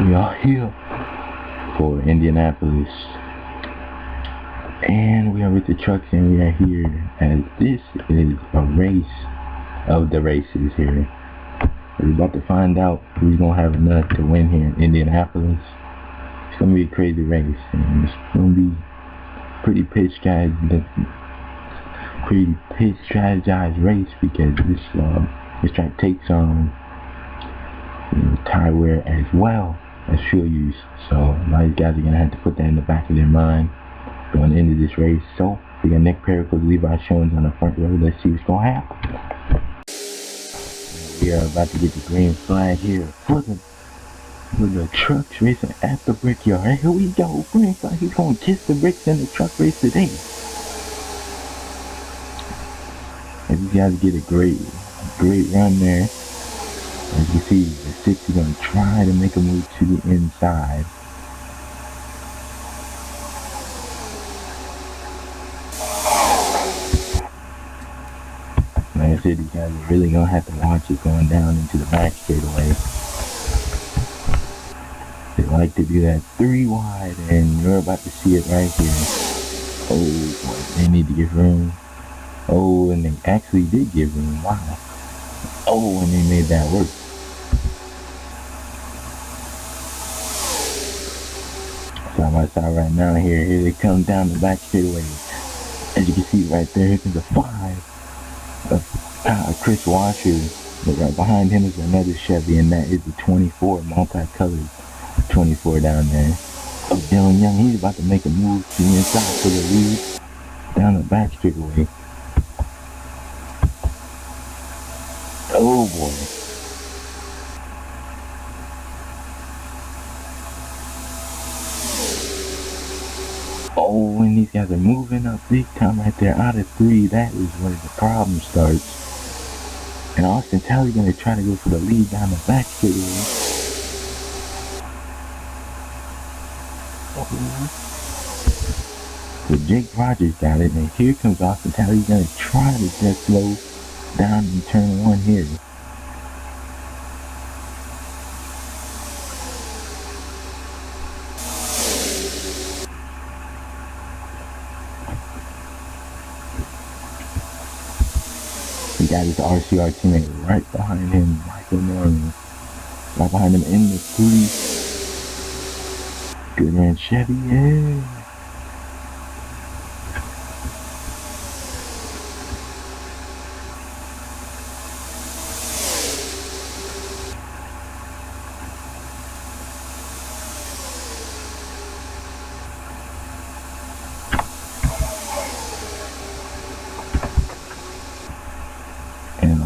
We are here for Indianapolis, and we are with the trucks, and we are here as this is a race of the races here. We're about to find out who's gonna have enough to win here in Indianapolis. It's gonna be a crazy race, and it's gonna be pretty pitch strategized race because this track takes on tire wear as well as fuel use. So a lot of these guys are gonna have to put that in the back of their mind going into this race. So we got Nick Pericles, Levi Showens on the front row. Let's see what's gonna happen. We are about to get the green flag here for the trucks racing at the Brickyard. Hey, here we go. Green flag. He's gonna kiss the bricks in the truck race today. And these guys get a great run there. As you see, the 6 is going to try to make a move to the inside. Like I said, these guys are really going to have to watch it going down into the back straightaway. They like to do that 3 wide, and you're about to see it right here. Oh, boy, they need to give room. Oh, and they actually did give room. Wow. Oh, and they made that work. Side by side right now here. Here they come down the back straightaway. As you can see right there, here's the 5 of Chris Washer. But right behind him is another Chevy, and that is the 24, multicolored 24 down there. Oh, Dylan Young, he's about to make a move to the inside for the lead down the back straightaway. Oh boy. Oh, and these guys are moving up big time right there. Out of 3, that is where the problem starts. And Austin Talley's going to try to go for the lead down the back straightaway. So Jake Rogers got it, and here comes Austin Talley. He's going to try to just slow down in turn 1 here. He got his RCR teammate right behind him, Michael Norman. Right behind him in the 3. Goodwrench Chevy, yeah.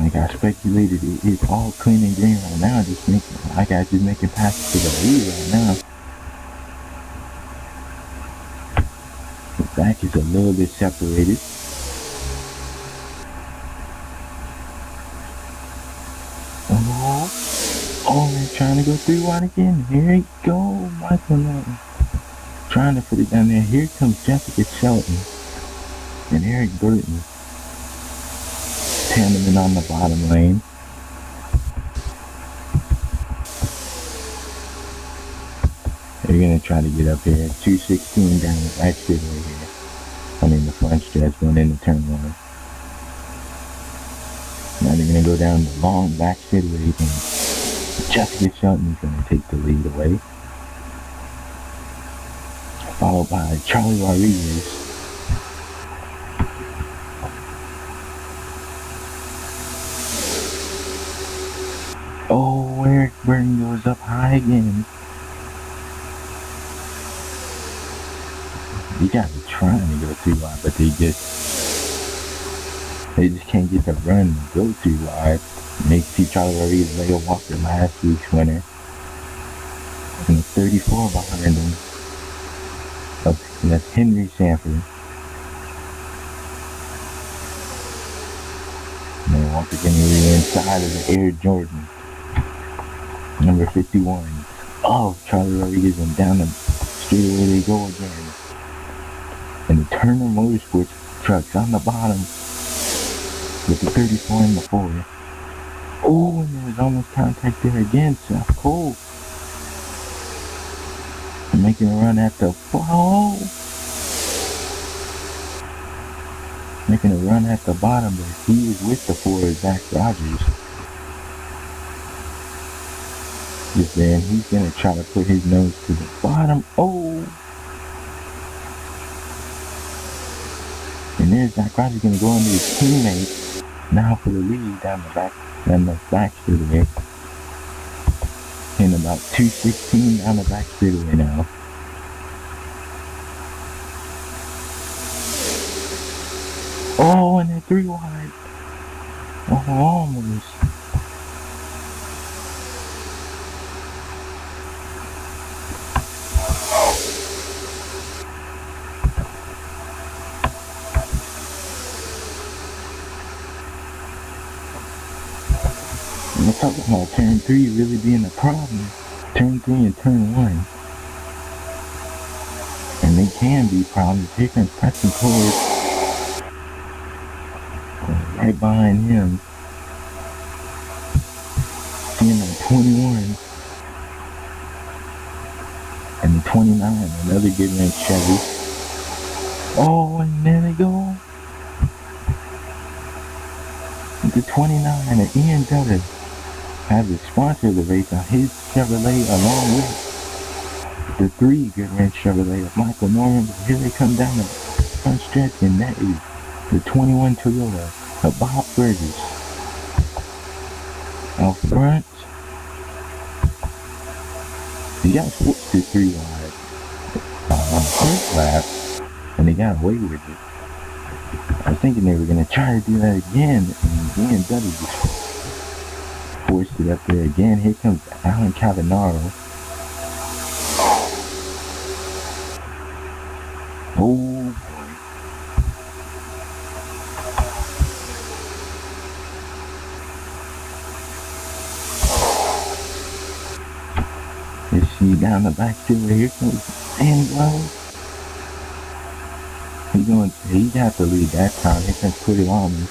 Like I speculated, it is all clean and green right now. Just making passes to the lead right now. The back is a little bit separated. Oh, they're trying to go 3 wide again. Here we go, Michael Norton. Trying to put it down there. Here comes Jessica Shelton and Eric Burton. Tandeming on the bottom lane. They're going to try to get up here. 216 down the back straightaway here. I mean the front stretch going into turn 1. Now they're going to go down the long back straightaway, and Jessica Shelton is going to take the lead away. Followed by Charlie Rodriguez. Oh, Eric Burton goes up high again. You guys are trying to go 3 wide, but they just can't get the run to go 3 wide. And they see Charlie Rodriguez, Leo Walker, last week's winner. And the 34 behind him. And that's Henry Sanford. And then Walker getting the inside of the Air Jordan. Number 51. Oh, Charlie Rodriguez, and down the straightaway they go again. And the Turner Motorsports trucks on the bottom with the 34 and the 4. Oh, and there was almost contact there again. South Cole. making a run at the making a run at the bottom, but he was with the 4 Zach Rogers. Just then, he's gonna try to put his nose to the bottom. Oh! And there's Zach Rogers gonna go into his teammate. Now for the lead down the back straightaway. In about 2:16 down the back straightaway now. Oh, and they're 3 wide. Oh, almost. And we're talking about turn 3 really being a problem. Turn 3 and turn 1. And they can be problems. Here comes Preston Torres. Right behind him. Seeing on 21. And the 29, another Goodwrench Chevy. Oh, and there they go. The 29, and Ian Dutta has the sponsor of the race on his Chevrolet, along with the 3 Goodwrench Chevrolet of Michael Norman. But here they come down the front stretch, and that is the 21 Toyota of Bob Burgess. Out front, he got switched to 3 wide on the first lap, and they got away with it. I was thinking they were going to try to do that again, and Ian Dudley just forced it up there again. Here comes Alan Cavanaro. Oh boy. Is she down the back straightaway? Here comes Danny Wells. He got the lead that time. Here comes Cody Lawman.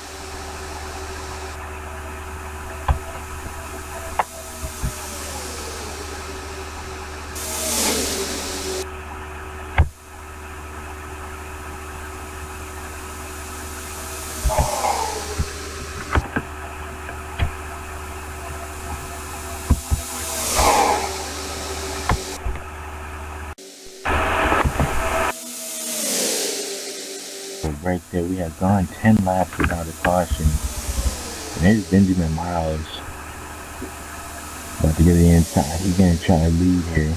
Right there, we have gone 10 laps without a caution. And there's Benjamin Miles about to get the inside. He's going to try to lead here.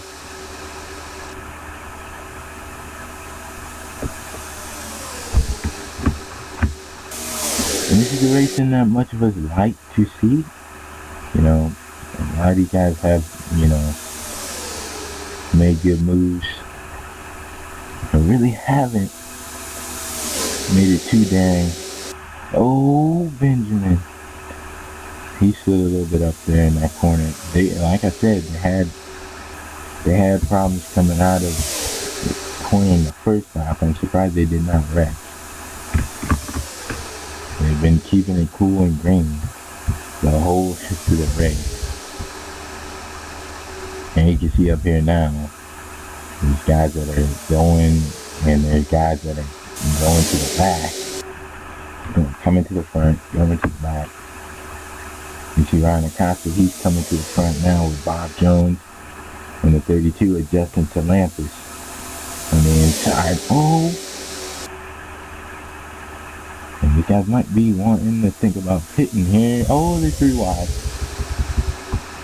And this is a race that not much of us like to see. You know, a lot of these guys have, made good moves, but really haven't made it too dang. Oh, Benjamin. He slid a little bit up there in that corner. Like I said, they had problems coming out of the corner in the first lap. I'm surprised they did not wreck. They've been keeping it cool and green the whole rest of the race. And you can see up here now, there's guys that are going, and there's guys that are going to the back, coming to the front, going to the back. You see Ryan Acosta, he's coming to the front now with Bob Jones and the 32 with Justin Salantis on the inside. Oh! And these guys might be wanting to think about pitting here. Oh, they're 3 wide.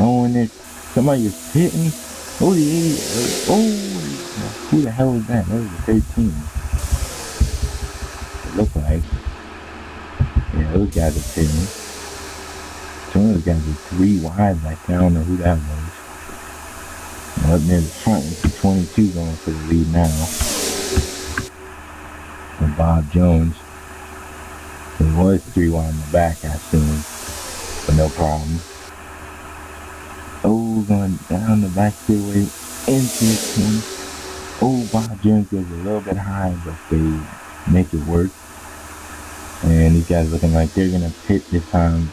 Oh, and somebody is pitting. Oh, the 80. Oh, who the hell is that? That was the 13. Look like. Yeah, those guys are pitting. Some of those guys are 3 wide back there. I don't know who that was. And up near the front is the 22 going for the lead now. And Bob Jones. It was 3 wide in the back, I assume. But no problem. Oh, going down the back straightaway into the 20. Oh, Bob Jones goes a little bit high, but they make it work. And these guys looking like they're gonna pit this time.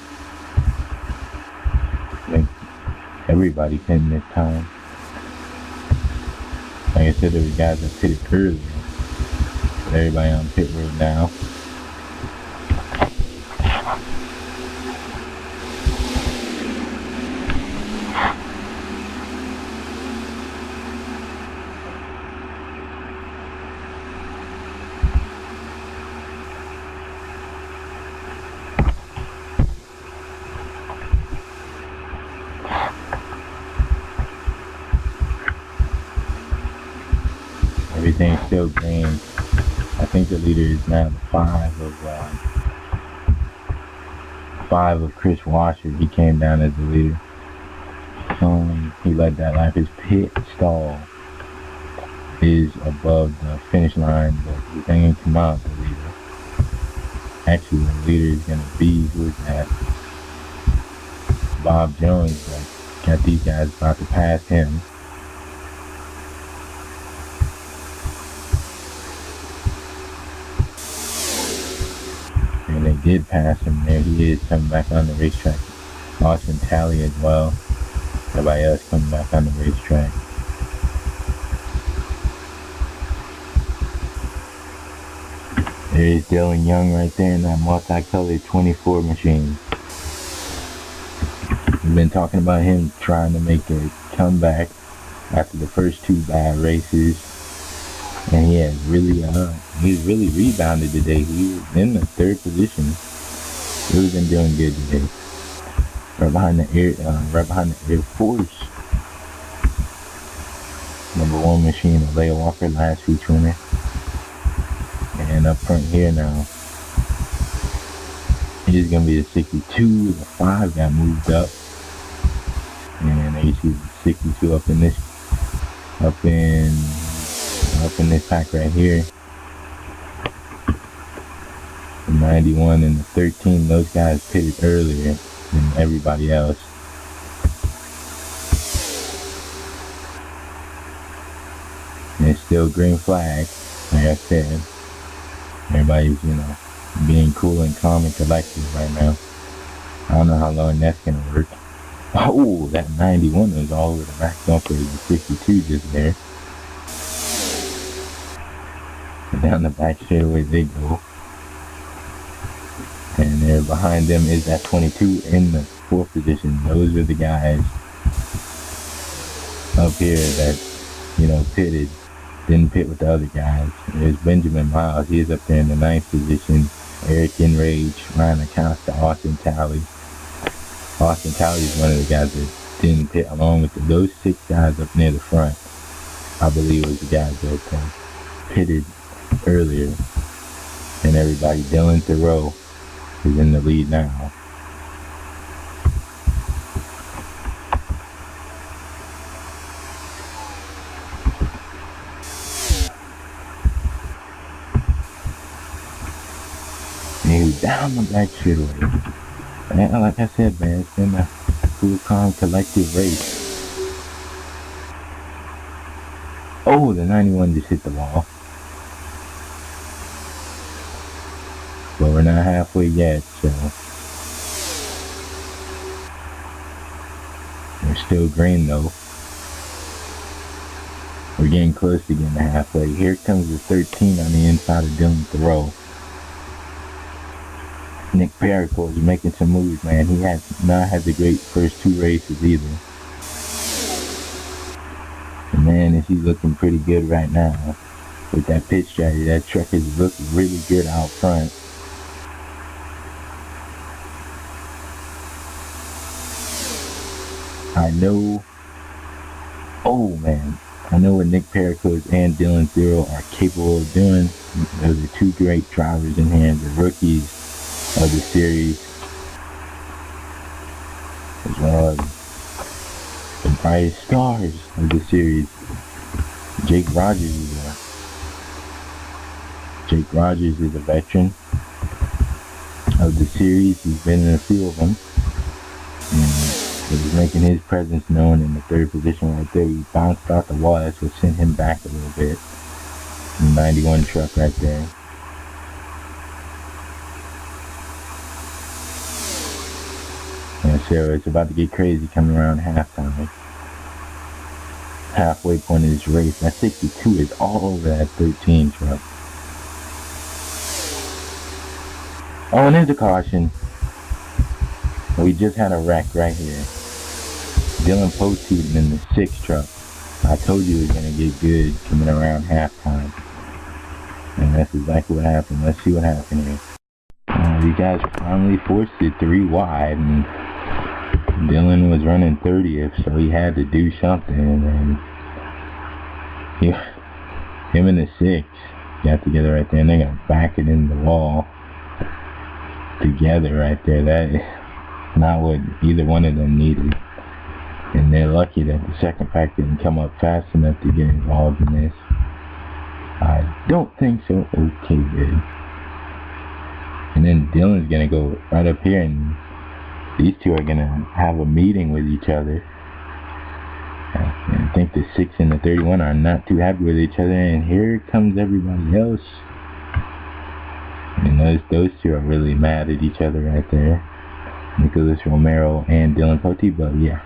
I think everybody pitting this time. Like I I said, there was guys that pitted earlier. But everybody on pit road now. Everything's still green. I think the leader is now the 5 of Chris Washer. He came down as the leader. He led that lap. His pit stall is above the finish line, but he didn't come out the leader. Actually, the leader is gonna be, who is that? Bob Jones, but got these guys about to pass him. And they did pass him. There he is, coming back on the racetrack. Austin Talley as well. Everybody else coming back on the racetrack. There's Dylan Young right there in that multicolored 24 machine. We've been talking about him trying to make a comeback after the first 2 bad races. And he has really, he's really rebounded today. He was in the 3rd position. Really been doing good today. Right behind the Air Force. Number 1 machine, Alea Walker, last week's winner. And up front here now, it is going to be the 62. The 5 got moved up. And there you see the 62 up in this pack right here. The 91 and the 13, those guys pitted earlier than everybody else. And it's still green flag, like I said. Everybody's, being cool and calm and collected right now. I don't know how long that's gonna work. Oh, that 91 was all over the back bumper of the 62 just there. And down the back straightaway they go. And there behind them is that 22 in the 4th position. Those are the guys up here that, pitted. Didn't pit with the other guys. There's Benjamin Miles. He is up there in the 9th position. Eric Enrage, Ryan Acosta, Austin Talley. Austin Talley is one of the guys that didn't pit, along with those 6 guys up near the front. I believe was the guys that pitted earlier. And everybody, Dylan Thoreau is in the lead now. Down the back straightaway. And like I said, man, it's been a cool, calm, collective race. Oh, the 91 just hit the wall. But we're not halfway yet, so we're still green though. We're getting close to getting halfway. Here comes the 13 on the inside of Dylan Thoreau. Nick Perico is making some moves, man. He has not had the great first 2 races either. And man, is he looking pretty good right now. With that pit strategy, that truck is looking really good out front. I know what Nick Perico and Dylan Thoreau are capable of doing. Those are 2 great drivers in here, the rookies of the series, as well as the brightest stars of the series. Jake Rogers is a veteran of the series. He's been in a few of them, and he's making his presence known in the 3rd position right there. He bounced off the wall. That's what sent him back a little bit. The 91 truck right there. Yeah, so it's about to get crazy coming around halftime. halfway point of this race. That 62 is all over that 13 truck. Oh, and there's a caution. We just had a wreck right here. Dylan Poteet in the 6 truck. I told you it was going to get good coming around halftime. And that's exactly what happened. Let's see what happened here. You guys finally forced it 3 wide. And Dylan was running 30th, so he had to do something. And him and the 6 got together right there. And they're going to back it in the wall together right there. That is not what either one of them needed. And they're lucky that the second pack didn't come up fast enough to get involved in this. I don't think so. Okay, good. And then Dylan's going to go right up here, and these two are going to have a meeting with each other. I think the 6 and the 31 are not too happy with each other, and here comes everybody else. And those two are really mad at each other right there. Nicholas Romero and Dylan Poteet, but yeah.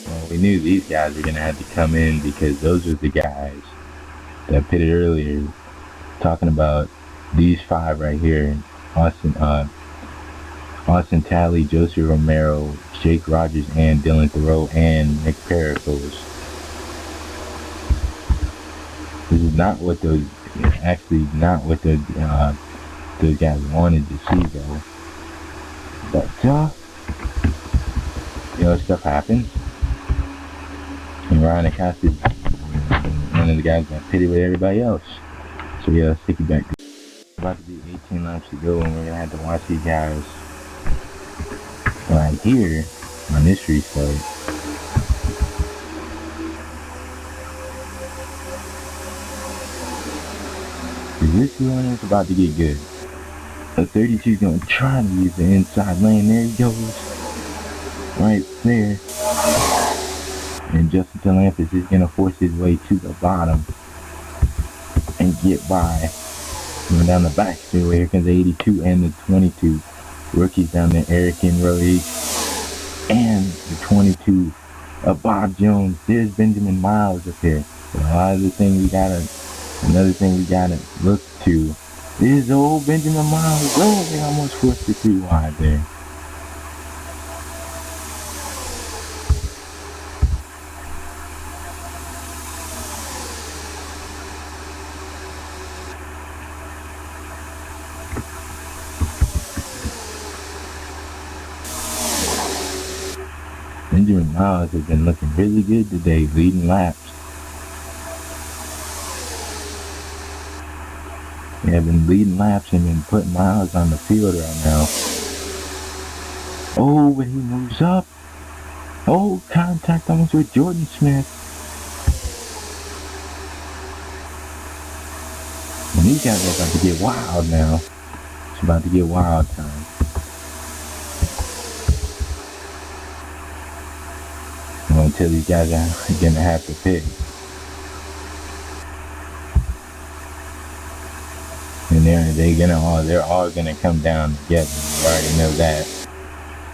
Well, we knew these guys were going to have to come in because those were the guys that pitted earlier, talking about these 5 right here. Austin Talley, Joseph Romero, Jake Rogers, and Dylan Thoreau, and Nick Pericles. This is not what those guys wanted to see though. But stuff happens. And Ryan Acosta is one of the guys that pitted with everybody else. So yeah, let's take it back. About to be 18 laps to go, and we're gonna have to watch these guys right here on this restart. This one is about to get good. The 32 is gonna try to use the inside lane. There he goes, right there. And Justin Telempathus is gonna force his way to the bottom and get by. Going down the back straightaway, here comes the 82 and the 22. Rookies down there, Eric and Roy. And the 22 of Bob Jones. There's Benjamin Miles up here. But another thing we gotta look to is old Benjamin Miles. Oh, they almost forced it 3 wide there. Benjamin Miles has been looking really good today, leading laps. They have been leading laps and been putting Miles on the field right now. Oh, but he moves up. Oh, contact almost with Jordan Smith. And these guys are about to get wild now. It's about to get wild time. Until these guys are gonna have to pick. And they're all gonna come down together. You already know that.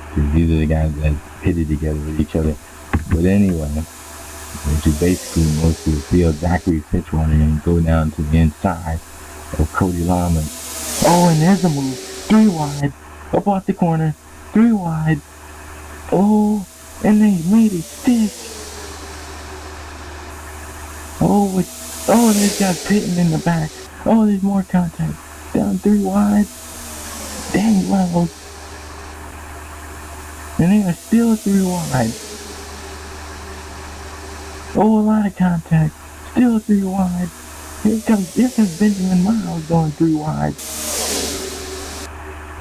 Because these are the guys that pitted together with each other. But anyway, which is basically most of the field, Zachary Fitzwater gonna go down to the inside of Cody Lama. Oh, and there's a move. 3 wide. Up off the corner. 3 wide. Oh. And they made it stick. Oh, there's guys pitting in the back. Oh, there's more contact. Down 3 wide. Dang well. And they are still 3 wide. Oh, a lot of contact. Still 3 wide. Here comes Benjamin Miles going 3 wide.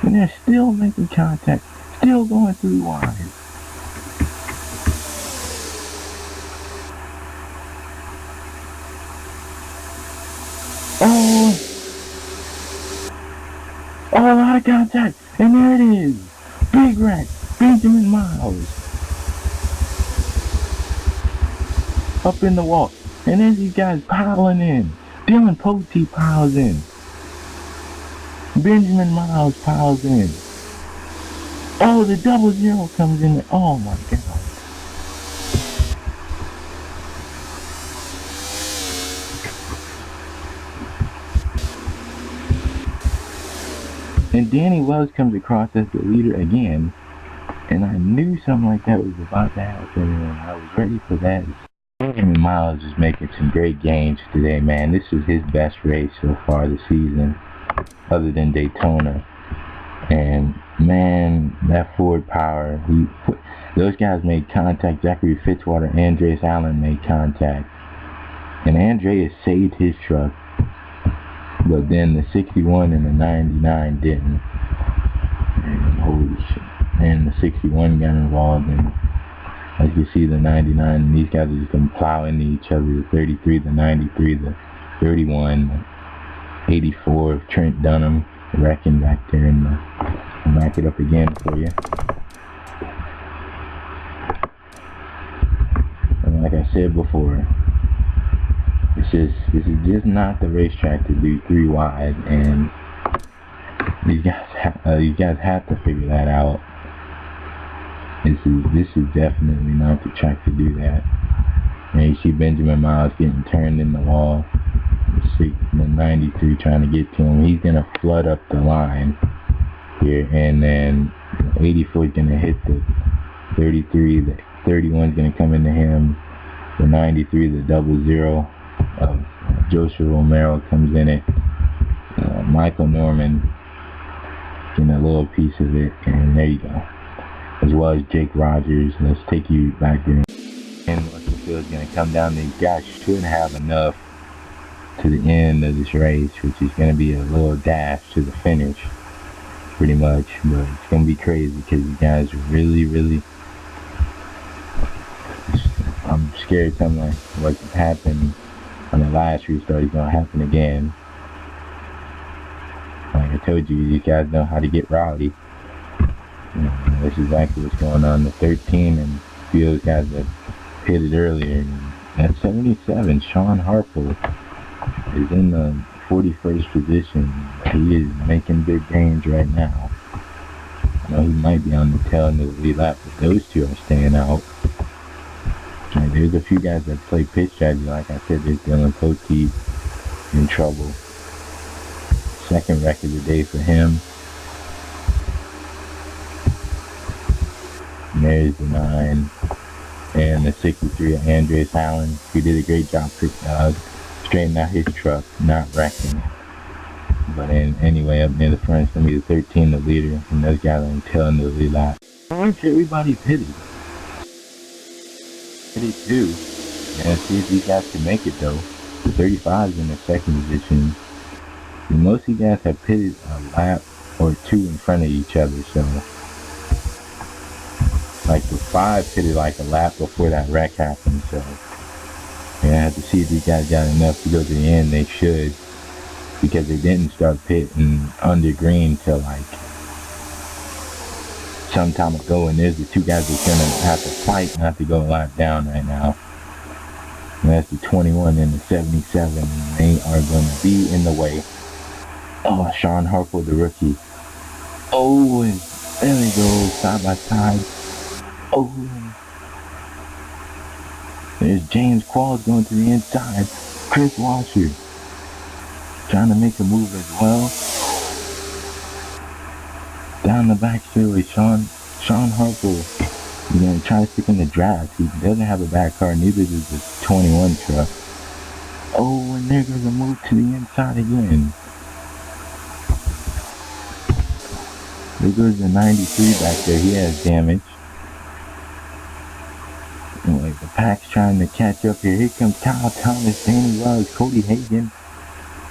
And they're still making contact. Still going 3 wide. Oh, a lot of contact. And there it is. Big wreck. Benjamin Miles. Up in the wall. And then these guys piling in. Dylan Poteet piles in. Benjamin Miles piles in. Oh, the 00 comes in. Oh my God. And Danny Wells comes across as the leader again. And I knew something like that was about to happen, and I was ready for that. Miles is making some great gains today, man. This was his best race so far this season, other than Daytona. And man, that forward power, those guys made contact. Zachary Fitzwater, Andreas Allen made contact. And Andreas saved his truck. But then the 61 and the 99 didn't. And holy shit. And the 61 got involved, and as you see, the 99, and these guys are just going to plow into each other. The 33, the 93, the 31, the 84 of Trent Dunham wrecking back there, and I'll back it up again for you. And like I said before, this is just not the racetrack to do 3 wide, and these guys have to figure that out. This is definitely not the track to do that. And you see Benjamin Miles getting turned in the wall. The 93 trying to get to him. He's gonna flood up the line here, and then the 84 is gonna hit the 33. The 31 is gonna come into him. The 93, the 00 of Joseph Romero comes in it. Michael Norman getting a little piece of it, and there you go. As well as Jake Rogers. Let's take you back there. And Russell Field's going to come down. These guys should have enough to the end of this race, which is going to be a little dash to the finish, pretty much. But it's going to be crazy because you guys really, I'm scared something like what happened on the last restart is going to happen again. Like I told you, these guys know how to get rowdy. This is exactly what's going on. The 13 and a few of those guys that pitted earlier. At 77, Sean Harple is in the 41st position. He is making big gains right now. He might be on the tail end of the lead lap, but those two are staying out. There's a few guys that play pitch strategy. Like I said, there's Dylan Poteet in trouble. Second wreck of the day for him. And there's the 9 and the 63 of Andreas Allen, who did a great job straightening out his truck, not wrecking. But anyway, up near the front, it's going to be the 13, the leader, and those guys on the tail end of the lead lap. Everybody pitted. Pitted too. And see if these guys can make it though. The 35 is in the second position. And most of these guys have pitted a lap or 2 in front of each other, so like the 5 pitted like a lap before that wreck happened, so I have to see if these guys got enough to go to the end. They should, because they didn't start pitting under green till like some time ago, and there's the 2 guys that's gonna have to fight not to go a lap down right now. And that's the 21 and the 77, and they are gonna be in the way. Oh, Sean Harple, the rookie. Oh, and there they go, side by side. Oh, there's James Qualls going to the inside. Chris Washer trying to make a move as well. Down the back straightaway, Sean Harple. He's going to try to stick in the draft. He doesn't have a back car, neither does the 21 truck. Oh, and there goes a move to the inside again. There goes the 93 back there. He has damage. Anyway, the pack's trying to catch up here. Here comes Kyle Thomas, Danny Wells, Cody Hagan.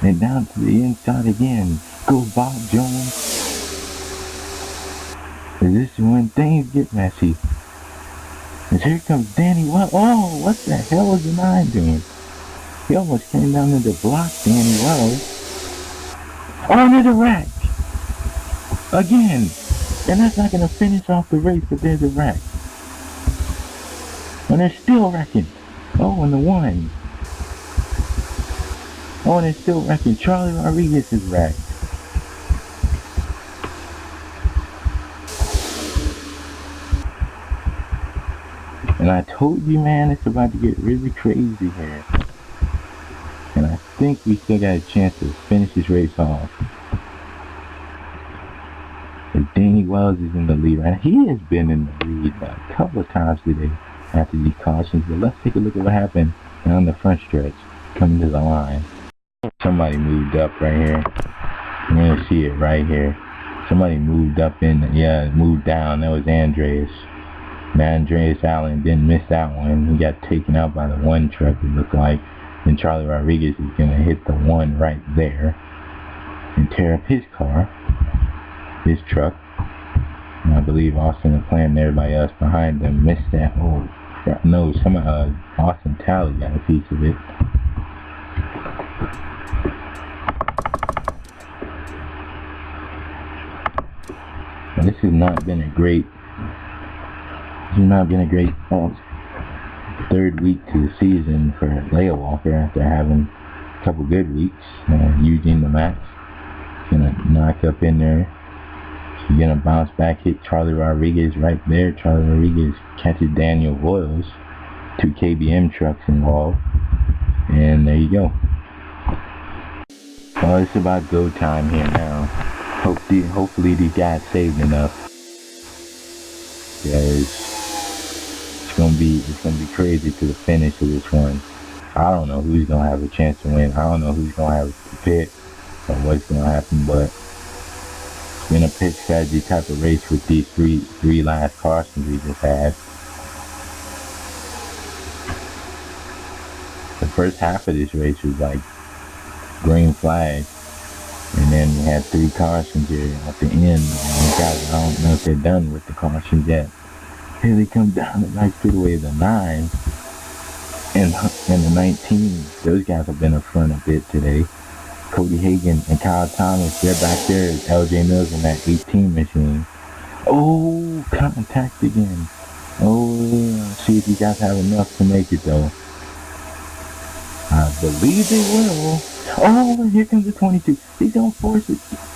And down to the inside again. Goes Bob Jones. This is when things get messy. And here comes Danny Wells. Oh, what the hell was the 9 doing? He almost came down to the block, Danny Wells. Oh, there's a wreck. Again. And that's not going to finish off the race, but there's a wreck. And they're still wrecking. Oh, and the 1. Oh, and they're still wrecking. Charlie Rodriguez is wrecked. And I told you, man, it's about to get really crazy here. And I think we still got a chance to finish this race off. Danny Wells is in the lead right now. He has been in the lead a couple of times today after these cautions. But let's take a look at what happened on the front stretch coming to the line. Somebody moved up right here. You're going to see it right here. Somebody moved up moved down. That was Andreas. And Andreas Allen didn't miss that one. He got taken out by the one truck, it looked like. And Charlie Rodriguez is going to hit the one right there and tear up his car, his truck. And I believe Austin and Plant and everybody else behind them missed that. Oh, no, Austin Talley got a piece of it. This has not been a great third week to the season for Leia Walker after having a couple good weeks. Eugene the Max gonna knock up in there. She's gonna bounce back, hit Charlie Rodriguez right there. Charlie Rodriguez catches Daniel Boyles. 2 KBM trucks involved. And there you go. Well, it's about go time here now. Hopefully these guys saved enough. Because it's gonna be crazy to the finish of this one. I don't know who's gonna have a chance to win. I don't know who's gonna have a pit or what's gonna happen, but it's been a pit strategy type of race with these three last cautions we just had. The first half of this race was like green flag. And then we had 3 cautions here at the end. And guys, I don't know if they're done with the cautions yet. Here they come down the right straightaway, the 9 and the 19. Those guys have been up front a bit today. Cody Hagan and Kyle Thomas, they're back there. LJ Mills in that 18 machine. Oh, contact again. Oh, see if you guys have enough to make it though. I believe they will. Oh, and here comes the 22. He's gonna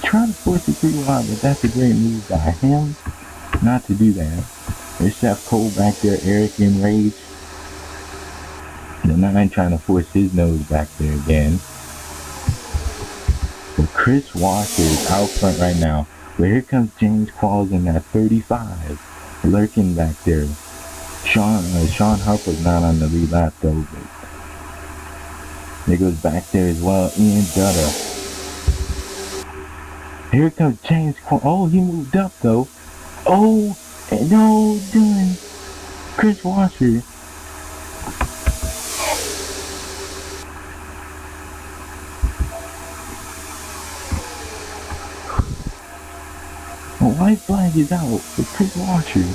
try to force it 3 wide, but that's a great move by him not to do that. There's Chef Cole back there, Eric in rage. The 9 trying to force his nose back there again. But Chris Washer is out front right now. But here comes James Qualls in that 35, lurking back there. Sean Harper's not on the lead lap though, but there goes back there as well, Ian Dutta. Here comes James Qualls. Oh, he moved up though. Oh, no, done. Chris Washer. A white flag is out for Chris Washer.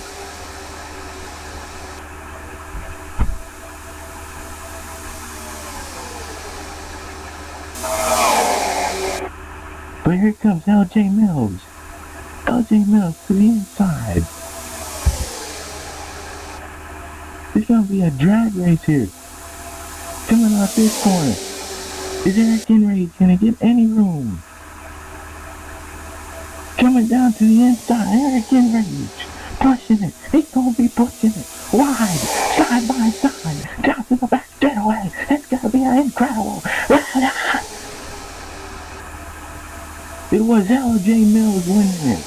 But here comes LJ Mills. LJ Mills to the inside. There's gonna be a drag race here. Coming out this corner. Is Eric Enrage gonna get any room? Coming down to the inside, Eric Enrage. Pushing it. He's gonna be pushing it. Wide. Side by side. Down to the back straightaway. It's gonna be incredible. It was LJ Mills winning it.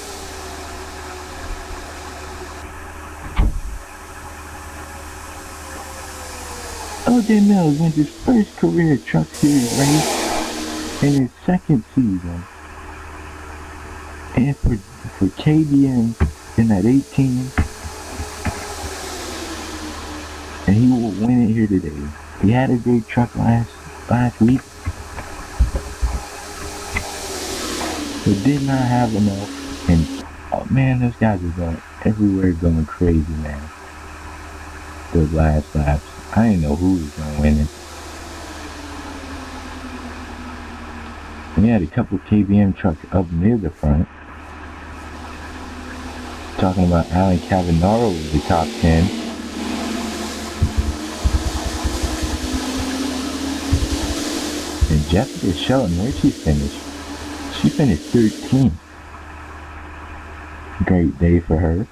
LJ Mills wins his first career Truck Series race in his second season. And for KBM in that 18. And he will win it here today. He had a great truck last week. But did not have enough. And oh man, those guys are going everywhere, going crazy, man. Those last laps. I didn't know who was going to win it. And we had a couple of KBM trucks up near the front. Talking about Alan Cavanaro was the top 10. And Jessica Shelton, where'd she finish? She finished 13th. Great day for her.